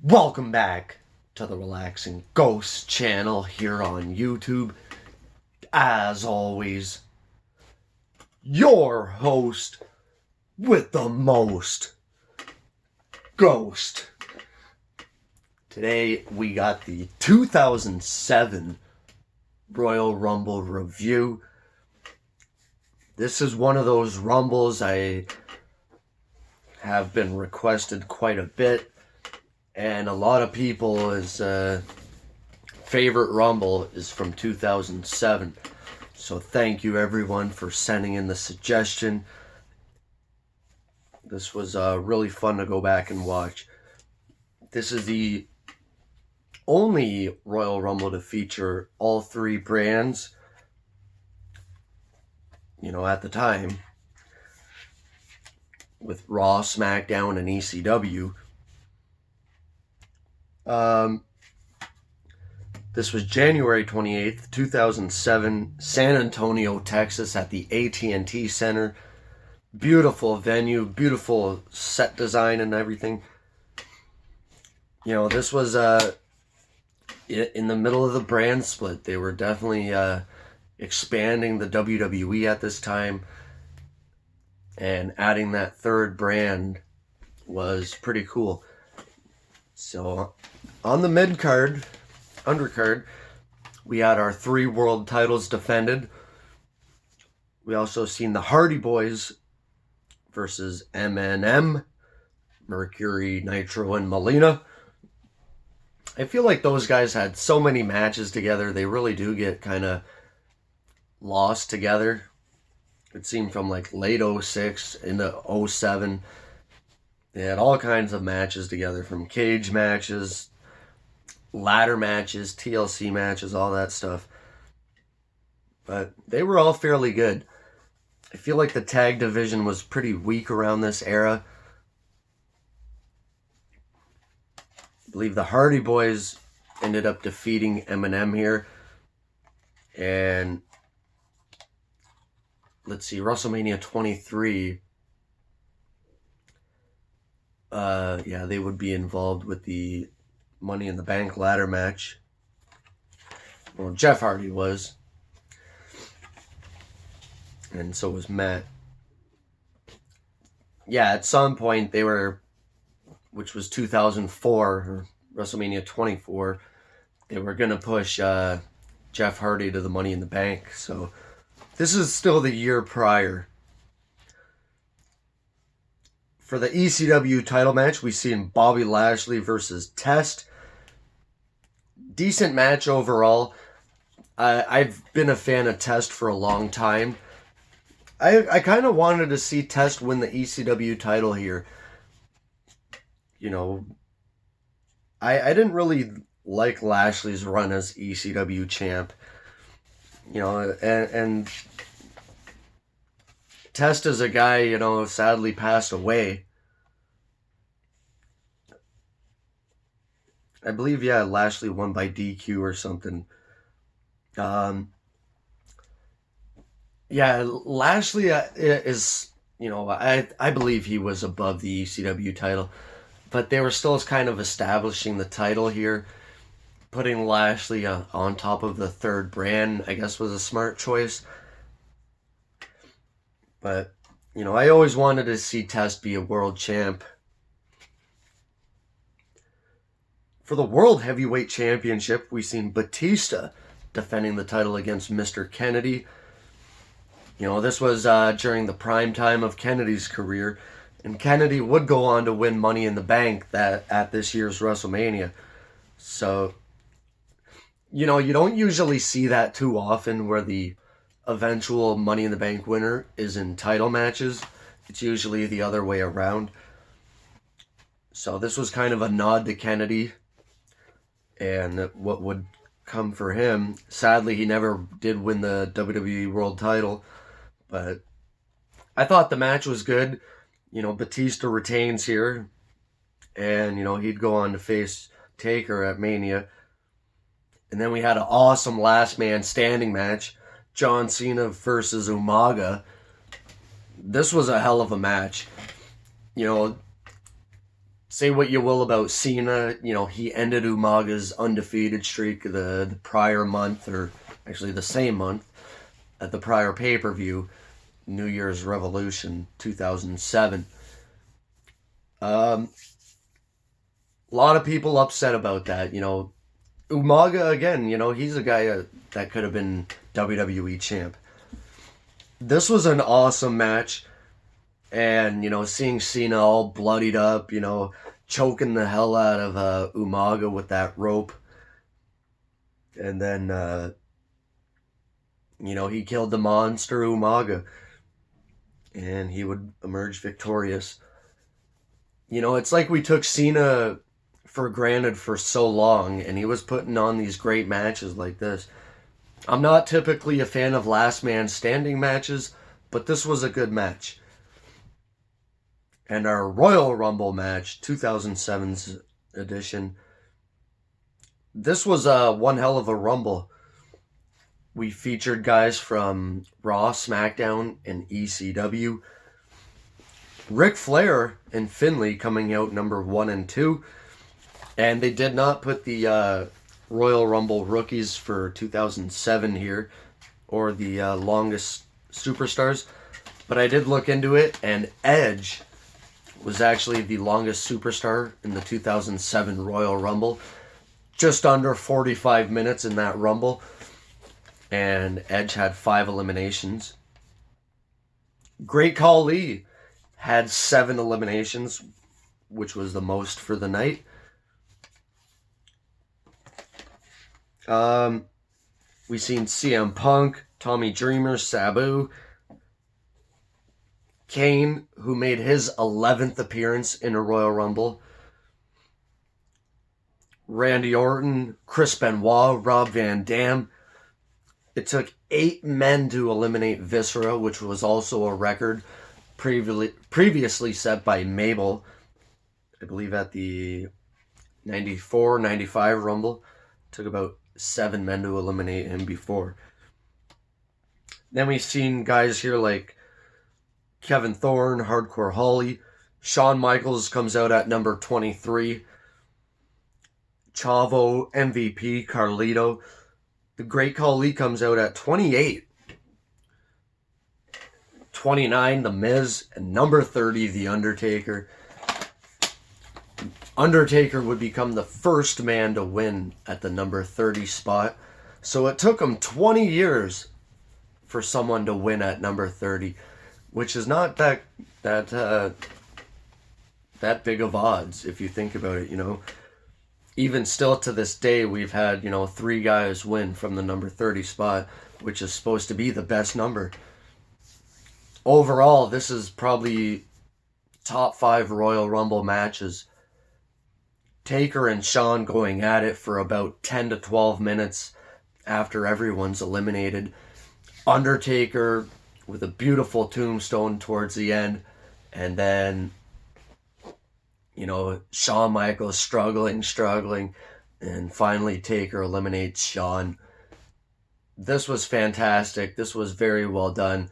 Welcome back to the Relaxing Ghost channel here on YouTube. As always, your host with the most, Ghost. Today we got the 2007 Royal Rumble review. This is one of those Rumbles I have been requested quite a bit. And a lot of people's favorite Rumble is from 2007. So thank you everyone for sending in the suggestion. This was really fun to go back and watch. This is the only Royal Rumble to feature all three brands, at the time, with Raw, SmackDown, and ECW. This was January 28th, 2007, San Antonio, Texas, at the AT&T Center. Beautiful venue, beautiful set design and everything. This was in the middle of the brand split. They were definitely expanding the WWE at this time, and adding that third brand was pretty cool. So on the undercard, we had our 3 world titles defended. We also seen the Hardy Boys versus MNM, Mercury, Nitro, and Melina. I feel like those guys had so many matches together, they really do get kind of lost together. It seemed from like late 06 into 07. They had all kinds of matches together, from cage matches, ladder matches, TLC matches, all that stuff. But they were all fairly good. I feel like the tag division was pretty weak around this era. I believe the Hardy Boys ended up defeating MNM here. And let's see, WrestleMania 23... they would be involved with the Money in the Bank ladder match. Well, Jeff Hardy was. And so was Matt. Yeah, at some point they were, which was 2004, or WrestleMania 24, they were going to push Jeff Hardy to the Money in the Bank. So this is still the year prior. For the ECW title match, we seen Bobby Lashley versus Test. Decent match overall. I've been a fan of Test for a long time. I kind of wanted to see Test win the ECW title here. I didn't really like Lashley's run as ECW champ. And Test is a guy, sadly passed away. I believe, Lashley won by DQ or something. Lashley is, I believe he was above the ECW title, but they were still kind of establishing the title here. Putting Lashley on top of the third brand, I guess, was a smart choice. But, I always wanted to see Test be a world champ. For the World Heavyweight Championship, we've seen Batista defending the title against Mr. Kennedy. This was during the prime time of Kennedy's career, and Kennedy would go on to win Money in the Bank at this year's WrestleMania. So, you don't usually see that too often, where the eventual Money in the Bank winner is in title matches. It's usually the other way around. So this was kind of a nod to Kennedy and what would come for him. Sadly, he never did win the WWE World title, but I thought the match was good. Batista retains here, and he'd go on to face Taker at Mania. And then we had an awesome last man standing match, John Cena versus Umaga. This was a hell of a match. say what you will about Cena, he ended Umaga's undefeated streak the prior month, or actually the same month, at the prior pay-per-view, New Year's Revolution 2007. A lot of people upset about that. Umaga, again, he's a guy that could have been WWE champ. This was an awesome match. And, seeing Cena all bloodied up, choking the hell out of Umaga with that rope. And then, he killed the monster Umaga. And he would emerge victorious. It's like we took Cena for granted for so long, and he was putting on these great matches like this. I'm not typically a fan of last man standing matches, but this was a good match. And our Royal Rumble match, 2007's edition, this was one hell of a Rumble. We featured guys from Raw, SmackDown, and ECW. Ric Flair and Finlay coming out number 1 and 2. And they did not put the Royal Rumble rookies for 2007 here, or the longest superstars. But I did look into it, and Edge was actually the longest superstar in the 2007 Royal Rumble. Just under 45 minutes in that Rumble. And Edge had 5 eliminations. Great Khali had 7 eliminations, which was the most for the night. We seen CM Punk, Tommy Dreamer, Sabu, Kane, who made his 11th appearance in a Royal Rumble, Randy Orton, Chris Benoit, Rob Van Dam. It took 8 men to eliminate Viscera, which was also a record previously set by Mabel, I believe at the 94-95 Rumble. It took about 7 men to eliminate him before. Then we've seen guys here like Kevin Thorne, Hardcore Holly. Shawn Michaels comes out at number 23. Chavo, MVP, Carlito. The Great Khali comes out at 28. 29, The Miz. And number 30, The Undertaker. Undertaker would become the first man to win at the number 30 spot. So it took him 20 years for someone to win at number 30, which is not that big of odds if you think about it, Even still to this day, we've had, 3 guys win from the number 30 spot, which is supposed to be the best number. Overall, this is probably top 5 Royal Rumble matches. Taker and Shawn going at it for about 10 to 12 minutes after everyone's eliminated. Undertaker with a beautiful tombstone towards the end. And then, Shawn Michaels struggling. And finally Taker eliminates Shawn. This was fantastic. This was very well done.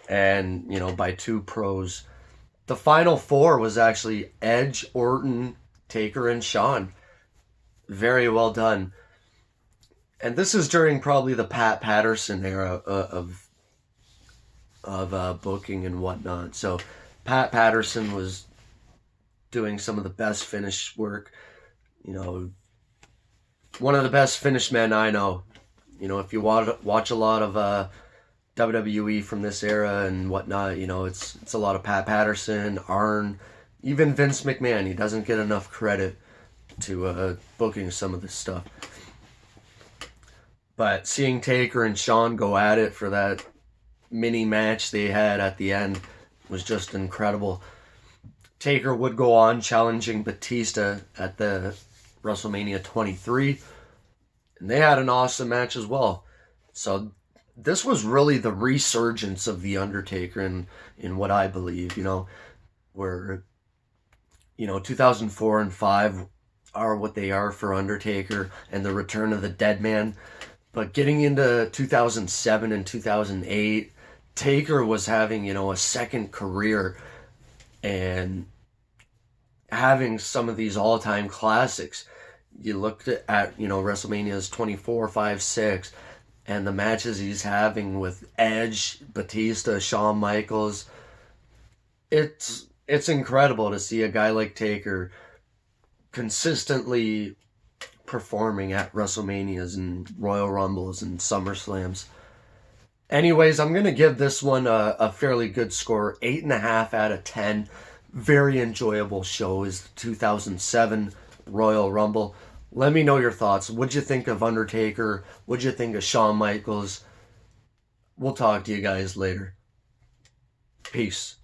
And, by 2 pros. The final 4 was actually Edge, Orton, Taker, and Shawn. Very well done. And this is during probably the Pat Patterson era of booking and whatnot. So Pat Patterson was doing some of the best finish work. One of the best finish men I know. If you watch a lot of WWE from this era and whatnot, it's a lot of Pat Patterson, Arn, even Vince McMahon. He doesn't get enough credit to booking some of this stuff. But seeing Taker and Shawn go at it for that mini match they had at the end was just incredible. Taker would go on challenging Batista at the WrestleMania 23. And they had an awesome match as well. So this was really the resurgence of The Undertaker in what I believe, where, 2004 and 5 are what they are for Undertaker and the return of the Dead Man. But getting into 2007 and 2008, Taker was having, a second career and having some of these all-time classics. You looked at WrestleMania's 24, 5, 6, and the matches he's having with Edge, Batista, Shawn Michaels. It's incredible to see a guy like Taker consistently performing at WrestleManias and Royal Rumbles and SummerSlams. Anyways, I'm going to give this one a fairly good score, 8.5 out of 10. Very enjoyable show is the 2007 Royal Rumble. Let me know your thoughts. What'd you think of Undertaker? What'd you think of Shawn Michaels? We'll talk to you guys later. Peace.